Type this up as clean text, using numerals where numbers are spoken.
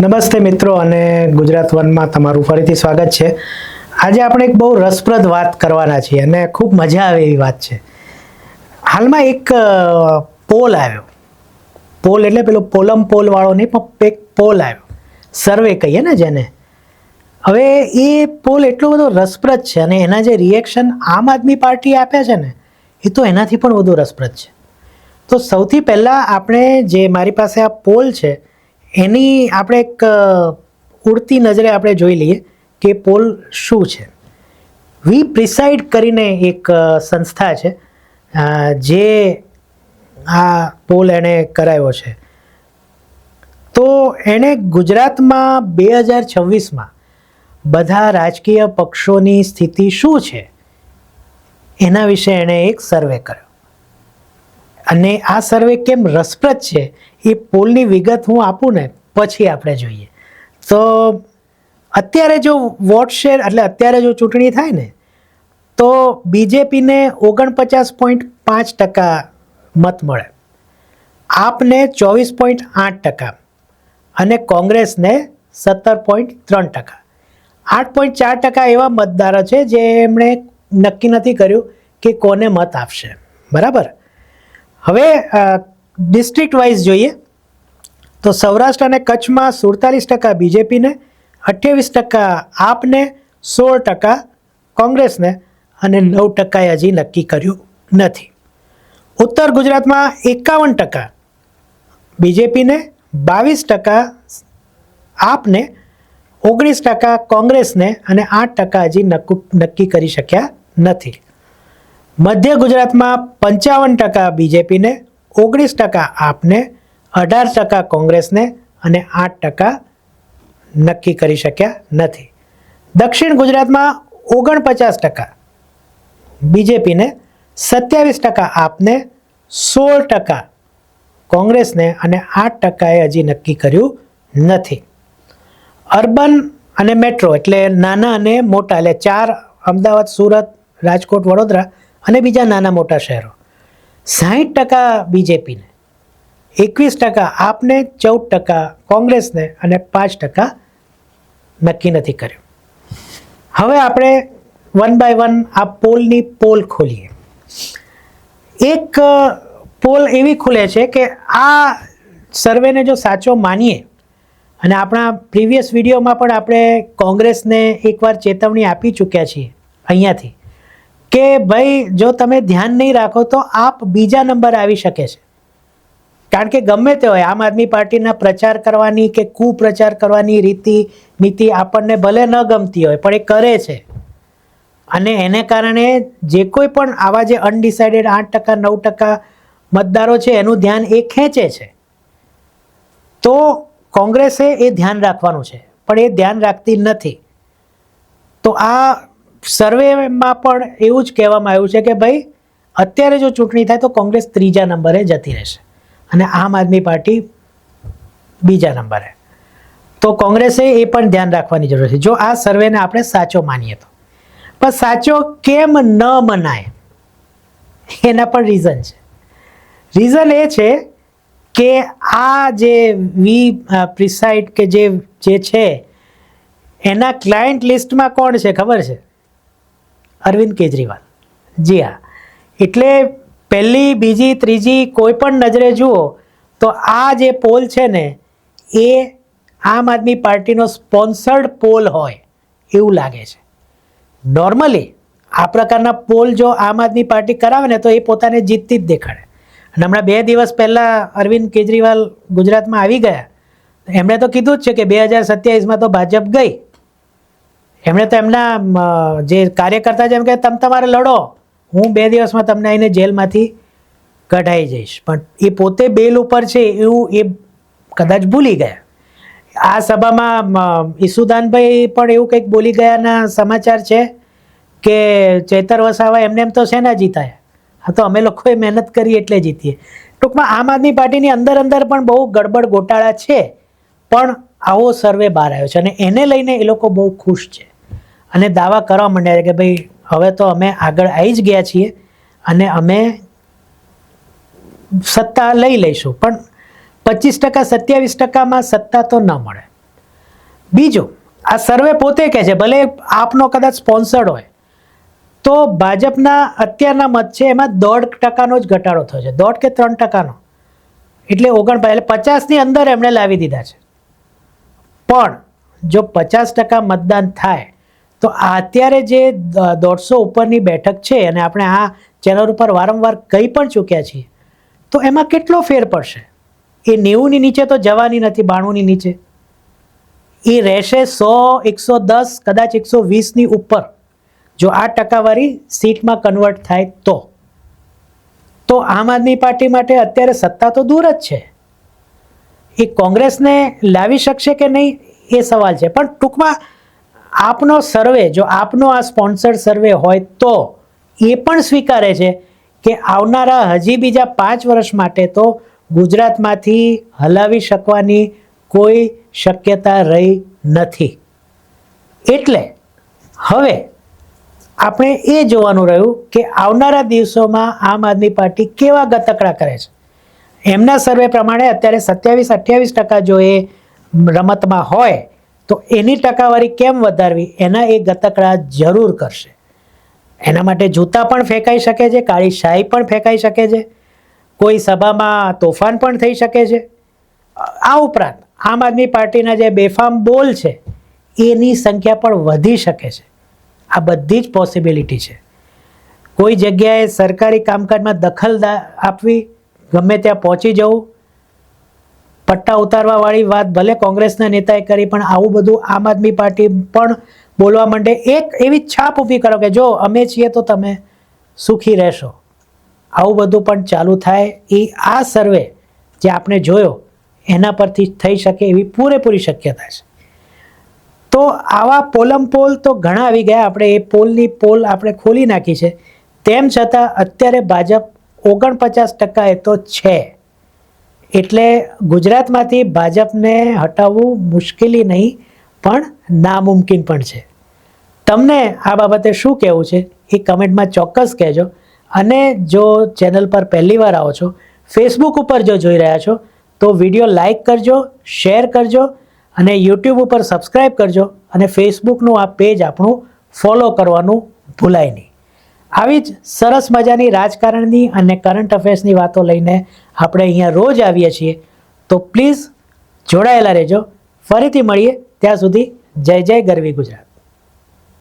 નમસ્તે મિત્રો અને ગુજરાત વનમાં તમારું ફરીથી સ્વાગત છે। આજે આપણે એક બહુ રસપ્રદ વાત કરવાના છીએ અને ખૂબ મજા આવે એવી વાત છે। હાલમાં એક પોલ આવ્યો, પોલ એટલે પેલો પોલમ પોલ વાળો નહીં પણ એક પોલ આવ્યો, સર્વે કહીએ ને જેને। હવે એ પોલ એટલો બધો રસપ્રદ છે અને એના જે રિએક્શન આમ આદમી પાર્ટી આપ્યા છે ને એ તો એનાથી પણ વધુ રસપ્રદ છે। તો સૌથી પહેલાં આપણે જે મારી પાસે આ પોલ છે એની આપણે એક ઉડતી નજરે આપણે જોઈ લઈએ કે પોલ શું છે। વી પ્રિસાઇડ કરીને એક સંસ્થા છે જે આ પોલ એણે કરાવ્યો છે। તો એણે ગુજરાતમાં 2026માં બધા રાજકીય પક્ષોની સ્થિતિ શું છે એના વિશે એણે એક સર્વે કર્યો અને આ સર્વે કેમ રસપ્રદ છે એ પોલની વિગત હું આપું ને પછી આપણે જોઈએ। તો અત્યારે જો વોટ શેર એટલે અત્યારે જો ચૂંટણી થાય ને તો બીજેપીને 49.5% મત મળે, આપને 24.8% અને કોંગ્રેસને 17.3%। 8.4% એવા મતદારો છે જે એમણે નક્કી નથી કર્યું કે કોને મત આપશે, બરાબર। હવે ડિસ્ટ્રિક્ટ વાઇઝ જોઈએ તો સૌરાષ્ટ્ર અને કચ્છમાં 47% બીજેપીને, 28% આપને, 16% કોંગ્રેસને અને 9% હજી નક્કી કર્યું નથી। ઉત્તર ગુજરાતમાં 51% બીજેપીને, 22% આપને, 19% કોંગ્રેસને અને 8% હજી નક્કી કરી શક્યા નથી। મધ્ય ગુજરાતમાં 55% બીજેપીને, 19% આપને, 18% કોંગ્રેસને અને 8% નક્કી કરી શક્યા નથી। દક્ષિણ ગુજરાતમાં 49% બીજેપીને, 27% આપને, 16% કોંગ્રેસને અને 8% હજી નક્કી કર્યું નથી। અર્બન અને મેટ્રો એટલે નાના અને મોટા એટલે 4 અમદાવાદ, સુરત, રાજકોટ, વડોદરા અને બીજા નાના મોટા શહેરો 60% બીજેપીને, 21% આપને, 14% કોંગ્રેસને અને 5% નક્કી નથી કર્યું। હવે આપણે વન બાય વન આ પોલની પોલ ખોલીએ। એક પોલ એવી ખુલે છે કે આ સર્વેને જો સાચો માનીએ અને આપણા પ્રીવિયસ વિડીયોમાં પણ આપણે કોંગ્રેસને એકવાર ચેતવણી આપી ચૂક્યા છીએ અહીંયાથી કે ભાઈ જો તમે ધ્યાન નહીં રાખો તો આપ બીજા નંબર આવી શકે છે। કારણ કે ગમે તે હોય, આમ આદમી પાર્ટીના પ્રચાર કરવાની કે કુપ્રચાર કરવાની નીતિ આપણને ભલે ન ગમતી હોય પણ એ કરે છે અને એને કારણે જે કોઈ પણ આવા જે અનડિસાઇડેડ 8% 9% મતદારો છે એનું ધ્યાન એ ખેંચે છે। તો કોંગ્રેસે એ ધ્યાન રાખવાનું છે પણ એ ધ્યાન રાખતી નથી। તો આ સર્વેમાં પણ એવું જ કહેવામાં આવ્યું છે કે ભાઈ અત્યારે જો ચૂંટણી થાય તો કોંગ્રેસ 3જા નંબરે જતી રહેશે અને આમ આદમી પાર્ટી બીજા નંબરે। તો કોંગ્રેસે એ પણ ધ્યાન રાખવાની જરૂર છે જો આ સર્વેને આપણે સાચો માનીએ તો। પણ સાચો કેમ ન મનાય એના પણ રીઝન છે। રીઝન એ છે કે આ જે વી પ્રિસાઇડ કે જે છે એના ક્લાયન્ટ લિસ્ટમાં કોણ છે ખબર છે? અરવિંદ કેજરીવાલ। જી હા, એટલે પહેલી, બીજી, ત્રીજી કોઈ પણ નજરે જુઓ તો આ જે પોલ છે ને એ આમ આદમી પાર્ટીનો સ્પોન્સર્ડ પોલ હોય એવું લાગે છે। નોર્મલી આ પ્રકારના પોલ જો આમ આદમી પાર્ટી કરાવે ને તો એ પોતાને જીતતી જ દેખાડે। અને હમણાં 2 દિવસ પહેલાં અરવિંદ કેજરીવાલ ગુજરાતમાં આવી ગયા, એમણે તો કીધું જ છે કે 2027માં તો ભાજપ ગઈ। એમણે તો એમના જે કાર્યકર્તા છે એમ કે તમારે લડો, હું 2 દિવસમાં તમને આવીને જેલમાંથી કઢાઈ જઈશ। પણ એ પોતે બેલ ઉપર છે એવું એ કદાચ ભૂલી ગયા। આ સભામાં ઈસુદાનભાઈ પણ એવું કંઈક બોલી ગયાના સમાચાર છે કે ચેતર વસાવા એમને એમ તો શેના જીતાયા, હા તો અમે લોકોએ મહેનત કરી એટલે જીતીએ। ટૂંકમાં આમ આદમી પાર્ટીની અંદર પણ બહુ ગડબડ ગોટાળા છે પણ આવો સર્વે બહાર આવ્યો છે અને એને લઈને એ લોકો બહુ ખુશ છે અને દાવા કરવા માંડ્યા છે કે ભાઈ હવે તો અમે આગળ આવી જ ગયા છીએ અને અમે સત્તા લઈ લઈશું। પણ 25% 27%માં સત્તા તો ન મળે। બીજું, આ સર્વે પોતે કહે છે, ભલે આપનો કદાચ સ્પોન્સર્ડ હોય, તો ભાજપના અત્યારના મત છે એમાં 1.5%નો જ ઘટાડો થયો છે, 1.5 કે 3%નો, એટલે 50ની અંદર એમણે લાવી દીધા છે. પણ જો 50% મતદાન થાય તો અત્યારે જે 150 ઉપરની બેઠક છે, અને આપણે આ ચેનલ ઉપર વારંવાર કહી પણ ચૂક્યા છીએ, તો એમાં કેટલો ફેર પડશે? એ 90ની નીચે તો જવાની નથી, 92ની નીચે એ રહેશે 100, 110, કદાચ 120ની ઉપર, જો આ ટકાવારી સીટમાં કન્વર્ટ થાય તો આમ આદમી પાર્ટી માટે અત્યારે સત્તા તો દૂર જ છે. એ કોંગ્રેસને લાવી શકશે કે નહીં એ સવાલ છે. પણ ટૂંકમાં આપનો સર્વે, જો આપનો આ સ્પોન્સર્ડ સર્વે હોય, તો એ પણ સ્વીકારે છે કે આવનારા હજી બીજા 5 વર્ષ માટે તો ગુજરાતમાંથી હલાવી શકવાની કોઈ શક્યતા રહી નથી. એટલે હવે આપણે એ જોવાનું રહ્યું કે આવનારા દિવસોમાં આમ આદમી પાર્ટી કેવા ગતકડા કરે છે. એમના સર્વે પ્રમાણે અત્યારે 27-28% જો એ રમતમાં હોય, તો એની ટકાવારી કેમ વધારવી, એના એ ગતકડા જરૂર કરશે. એના માટે જૂતા પણ ફેંકાઈ શકે છે, કાળી શાહી પણ ફેંકાઈ શકે છે, કોઈ સભામાં તોફાન પણ થઈ શકે છે. આ ઉપરાંત આમ આદમી પાર્ટીના જે બેફામ બોલ છે એની સંખ્યા પણ વધી શકે છે. આ બધી જ પોસિબિલિટી છે. કોઈ જગ્યાએ સરકારી કામકાજમાં દખલ આપવી, ગમે ત્યાં પહોંચી જવું, પટ્ટા ઉતારવાવાળી વાત ભલે કોંગ્રેસના નેતાએ કરી, પણ આવું બધું આમ આદમી પાર્ટી પણ બોલવા માંડે. એક એવી છાપ ઊભી કરો કે જો અમે છીએ તો તમે સુખી રહેશો. આવું બધું પણ ચાલુ થાય, એ આ સર્વે જે આપણે જોયો એના પરથી થઈ શકે એવી પૂરેપૂરી શક્યતા છે. તો આવા પોલ તો ઘણા આવી ગયા. આપણે એ પોલ આપણે ખોલી નાખી છે. તેમ છતાં અત્યારે ભાજપ 49% એ તો છે. એટલે ગુજરાતમાંથી ભાજપને હટાવવું મુશ્કેલી નહીં, પણ નામુમકિન પણ છે. તમને આ બાબતે શું કહેવું છે એ કમેન્ટમાં ચોક્કસ કહેજો. અને જો ચેનલ પર પહેલી વાર આવો છો, ફેસબુક ઉપર જો જોઈ રહ્યા છો, તો વિડીયો લાઈક કરજો, શેર કરજો, અને યુટ્યુબ ઉપર સબસ્ક્રાઈબ કરજો, અને ફેસબુકનું આ પેજ આપણું ફોલો કરવાનું ભૂલાય નહીં. આવી જ સરસ મજાની રાજકારણની અને કરંટ અફેર્સની વાતો લઈને આપણે અહીંયા રોજ આવીએ છીએ. તો પ્લીઝ જોડાયેલા રહેજો. ફરીથી મળીએ, ત્યાં સુધી જય જય ગરવી ગુજરાત.